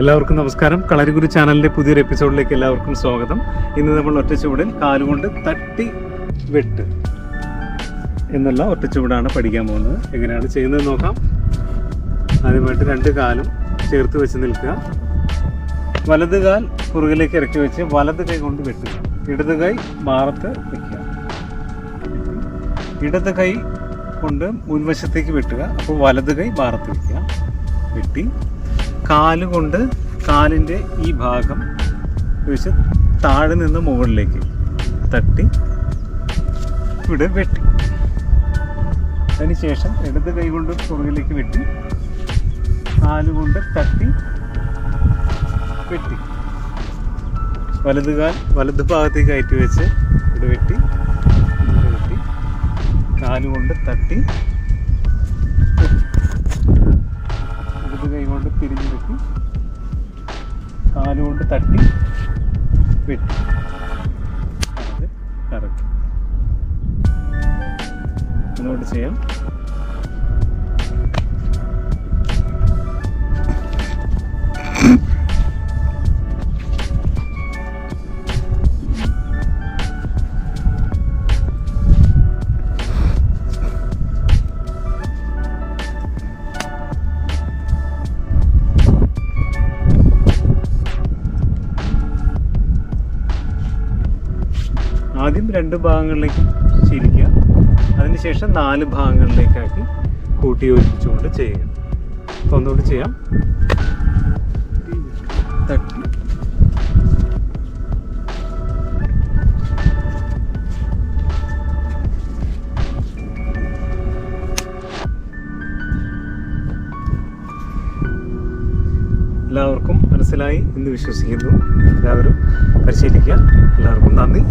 എല്ലാവർക്കും നമസ്കാരം. കളരിഗുരു ചാനലിൻ്റെ പുതിയൊരു എപ്പിസോഡിലേക്ക് എല്ലാവർക്കും സ്വാഗതം. ഇന്ന് നമ്മൾ ഒറ്റച്ചുവടിൽ കാലുകൊണ്ട് തട്ടി വെട്ട് എന്നുള്ള ഒറ്റച്ചുവടാണ് പഠിക്കാൻ പോകുന്നത്. എങ്ങനെയാണ് ചെയ്യുന്നത് നോക്കാം. ആദ്യമായിട്ട് രണ്ട് കാലും ചേർത്ത് വെച്ച് നിൽക്കുക. വലത് കാൽ പുറകിലേക്ക് ഇറക്കി വെച്ച് വലത് കൈ കൊണ്ട് വെട്ടുക. ഇടത് കൈ മാറത്ത് വയ്ക്കുക. ഇടത് കൈ കൊണ്ട് മുൻവശത്തേക്ക് വെട്ടുക. അപ്പോൾ വലത് കൈ മാറത്ത് വയ്ക്കുക. വെട്ടി കാലുകൊണ്ട് കാലിൻ്റെ ഈ ഭാഗം വെച്ച് താഴെ നിന്ന് മുകളിലേക്ക് തട്ടി ഇവിടെ വെട്ടി. അതിനുശേഷം ഇടത് കൈ കൊണ്ട് പുറകിലേക്ക് വെട്ടി കാലുകൊണ്ട് തട്ടി വെട്ടി. വലത് കാൽ വലത് ഭാഗത്തേക്ക് കയറ്റി വെച്ച് ഇവിടെ വെട്ടി ഇവിടെ വെട്ടി കാലുകൊണ്ട് തട്ടി ഇടത് കൈ കൊണ്ട് തിരിഞ്ഞ് വെട്ടി കാലുകൊണ്ട് തട്ടി വെട്ടി. അത് കറക്റ്റ്. ഒന്നുകൊണ്ട് ചെയ്യാം. ആദ്യം രണ്ട് ഭാഗങ്ങളിലേക്ക് ശീലിക്കുക. അതിനുശേഷം 4 ഭാഗങ്ങളിലേക്കാക്കി കൂട്ടി യോജിപ്പിച്ചുകൊണ്ട് ചെയ്യുക. അപ്പോൾ ഒന്നുകൂടി ചെയ്യാം. തട്ടി എല്ലാവർക്കും മനസ്സിലായി എന്ന് വിശ്വസിക്കുന്നു. എല്ലാവരും പരിശീലിക്കുക. എല്ലാവർക്കും നന്ദി.